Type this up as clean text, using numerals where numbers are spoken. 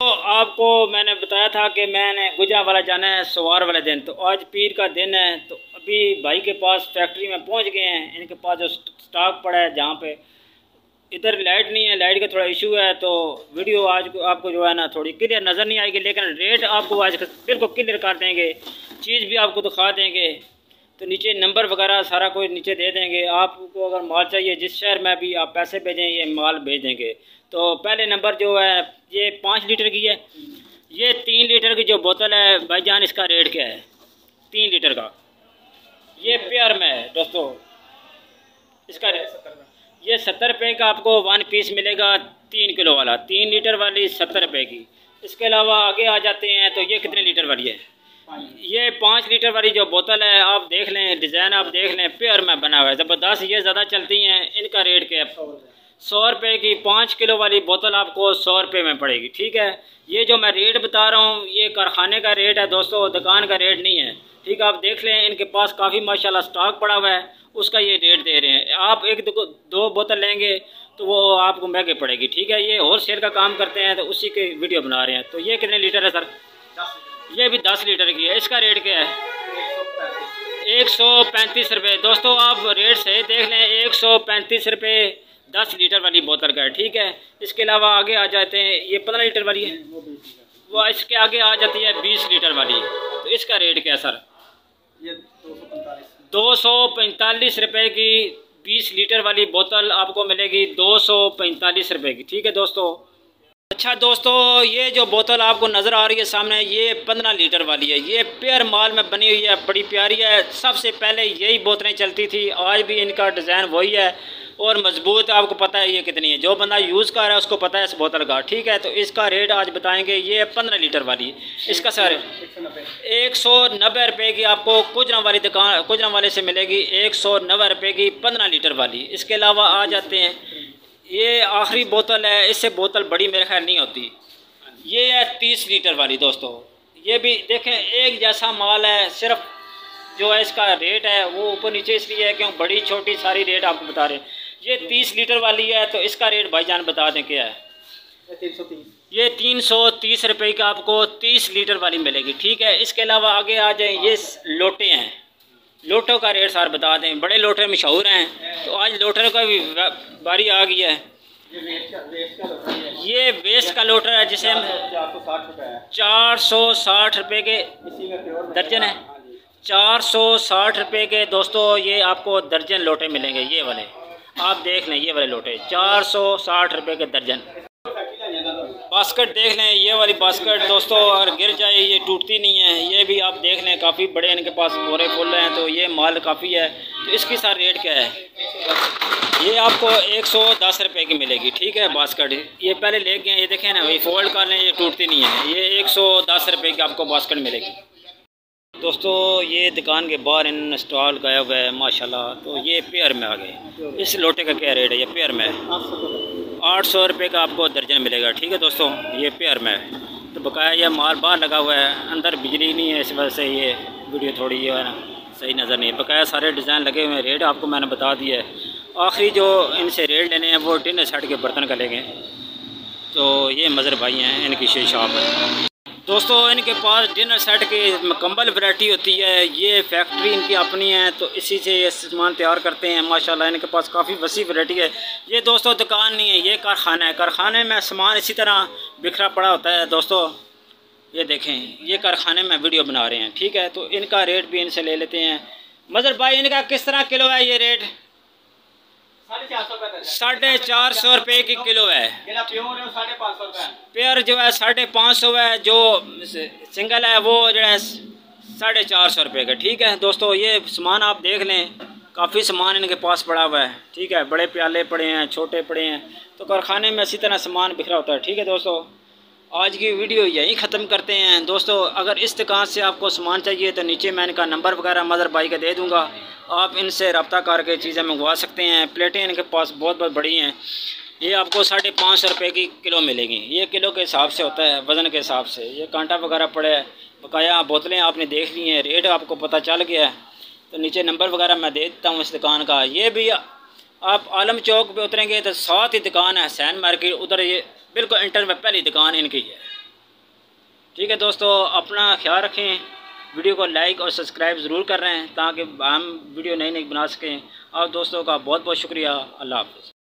तो आपको मैंने बताया था कि मैंने गुजरांवाला जाना है सवार वाले दिन। तो आज पीर का दिन है, तो अभी भाई के पास फैक्ट्री में पहुंच गए हैं। इनके पास जो स्टॉक पड़ा है, जहाँ पे इधर लाइट नहीं है, लाइट का थोड़ा इशू है, तो वीडियो आज आपको जो है ना थोड़ी क्लियर नज़र नहीं आएगी, लेकिन रेट आपको आज बिल्कुल क्लियर कर देंगे, चीज़ भी आपको दिखा देंगे। तो नीचे नंबर वगैरह सारा कुछ नीचे दे देंगे। आपको अगर माल चाहिए जिस शहर में भी आप पैसे भेजें, ये माल भेज देंगे। तो पहले नंबर जो है ये 5 लीटर की है। ये 3 लीटर की जो बोतल है भाईजान, इसका रेट क्या है? 3 लीटर का ये पेयर में है दोस्तों। इसका ये 70 रुपये का आपको 1 पीस मिलेगा। 3 किलो वाला 3 लीटर वाली 70 रुपये की। इसके अलावा आगे आ जाते हैं, तो ये कितने लीटर वाली है? ये 5 लीटर वाली जो बोतल है, आप देख लें, डिज़ाइन आप देख लें, पेयर में बना हुआ है ज़बरदस्त। ये ज़्यादा चलती हैं। इनका रेट क्या है? 100 रुपये की 5 किलो वाली बोतल आपको 100 रुपये में पड़ेगी। ठीक है, ये जो मैं रेट बता रहा हूँ ये कारखाने का रेट है दोस्तों, दुकान का रेट नहीं है। ठीक है, आप देख लें, इनके पास काफ़ी माशाल्लाह स्टॉक पड़ा हुआ है, उसका ये रेट दे रहे हैं। आप एक दो बोतल लेंगे तो वो आपको महंगी पड़ेगी। ठीक है, ये होल सेल का काम करते हैं, तो उसी के वीडियो बना रहे हैं। तो ये कितने लीटर है सर? ये भी 10 लीटर की है। इसका रेट क्या है? 135 रुपये। दोस्तों आप रेट सही देख लें, 135 रुपये 10 लीटर वाली बोतल का है। ठीक है, इसके अलावा आगे आ जाते हैं, ये 15 लीटर वाली है, वो इसके आगे आ जाती है 20 लीटर वाली। तो इसका रेट क्या है सर? ये 245 रुपये की 20 लीटर वाली बोतल आपको मिलेगी 245 रुपये की। ठीक है दोस्तों। अच्छा दोस्तों, ये जो बोतल आपको नज़र आ रही है सामने, ये 15 लीटर वाली है। ये पेयर माल में बनी हुई है, बड़ी प्यारी है। सबसे पहले यही बोतलें चलती थी, आज भी इनका डिज़ाइन वही है और मजबूत। आपको पता है ये कितनी है, जो बंदा यूज़ कर रहा है उसको पता है इस बोतल का। ठीक है, तो इसका रेट आज बताएंगे। ये 15 लीटर वाली, इसका सर 190 रुपये की आपको गुजरांवाली दुकान गुजरांवाले से मिलेगी। 190 रुपये की 15 लीटर वाली। इसके अलावा आ जाते हैं, ये आखिरी बोतल है, इससे बोतल बड़ी मेरे ख्याल नहीं होती। ये है 30 लीटर वाली दोस्तों। ये भी देखें एक जैसा माल है, सिर्फ जो है इसका रेट है वो ऊपर नीचे इसलिए है क्यों बड़ी छोटी सारी रेट आपको बता रहे हैं। ये 30 लीटर वाली है, तो इसका रेट भाईजान बता दें क्या है? 330। ये 330 रुपये का आपको 30 लीटर वाली मिलेगी। ठीक है, इसके अलावा आगे आ जाए, ये लोटे हैं। लोटों का रेट सार बता दें, बड़े लोटे मशहूर हैं, तो आज लोटर का भी बारी आ गई है। ये वेस्ट का लोटर है, जिसे हम 460 रुपये के दर्जन है। 460 रुपये के दोस्तों ये आपको दर्जन लोटे मिलेंगे। ये वाले आप देख लें, ये वाले लोटे 460 रुपये के दर्जन। बास्केट देख लें, ये वाली बास्केट दोस्तों अगर गिर जाए ये टूटती नहीं है। ये भी आप देख लें, काफ़ी बड़े इनके पास बोरे फुल हैं, तो ये माल काफ़ी है। तो इसकी सार रेट क्या है? ये आपको 110 रुपये की मिलेगी। ठीक है, बास्केट ये पहले ले गए, ये देखें ना भाई, फोल्ड कर लें, ये टूटती नहीं है। ये 110 रुपये की आपको बास्केट मिलेगी दोस्तों। ये दुकान के बाहर इन स्टॉल गया हुआ है माशाल्लाह। तो ये पेयर में आ गए। इस लोटे का क्या रेट है? ये पेयर में 800 रुपये का आपको दर्जन मिलेगा। ठीक है दोस्तों, ये पेयर में है। तो बकाया ये माल बाहर लगा हुआ है, अंदर बिजली नहीं है, इस वजह से ये वीडियो थोड़ी ये है ना सही नज़र नहीं है। बकाया सारे डिज़ाइन लगे हुए हैं, रेट आपको मैंने बता दिया है। आखिरी जो इनसे रेट लेने हैं वो डिनर सेट के बर्तन का लेंगे। तो ये मज़र भाई हैं, इनकी शॉप है दोस्तों। इनके पास डिनर सेट की मुकम्मल वैरायटी होती है। ये फैक्ट्री इनकी अपनी है, तो इसी से ये सामान तैयार करते हैं माशाल्लाह। इनके पास काफ़ी वसी वैरायटी है। ये दोस्तों दुकान नहीं है, ये कारखाना है। कारखाने में सामान इसी तरह बिखरा पड़ा होता है दोस्तों। ये देखें, ये कारखाने में वीडियो बना रहे हैं। ठीक है, तो इनका रेट भी इनसे ले लेते हैं। मज़र भाई इनका किस तरह किलो है ये रेट? 450 रुपये की किलो है। पेयर जो है 550 है, जो सिंगल है वो जो है 450 रुपये का। ठीक है दोस्तों, ये सामान आप देख लें, काफ़ी सामान इनके पास पड़ा हुआ है। ठीक है, बड़े प्याले पड़े हैं, छोटे पड़े हैं, तो कारखाने में इसी तरह सामान बिखरा होता है। ठीक है दोस्तों, आज की वीडियो यहीं ख़त्म करते हैं दोस्तों। अगर इस दुकान से आपको सामान चाहिए तो नीचे मैं इनका नंबर वगैरह मज़र भाई का दे दूँगा, आप इनसे रब्ता करके चीज़ें मंगवा सकते हैं। प्लेटें इनके पास बहुत बहुत बड़ी हैं। ये आपको 550 रुपये की किलो मिलेगी। ये किलो के हिसाब से होता है, वज़न के हिसाब से। ये कांटा वगैरह पड़े है, बकाया बोतलें आपने देख ली हैं, रेट आपको पता चल गया है। तो नीचे नंबर वगैरह मैं दे देता हूँ इस दुकान का। ये भी आप आलम चौक पे उतरेंगे तो साथ ही दुकान है हुसैन मार्केट, उधर ये बिल्कुल इंटर में पहली दुकान इनकी है। ठीक है दोस्तों, अपना ख्याल रखें, वीडियो को लाइक और सब्सक्राइब ज़रूर कर रहे हैं ताकि हम वीडियो नई नई बना सकें। और दोस्तों का बहुत बहुत शुक्रिया। अल्लाह हाफ़िज़।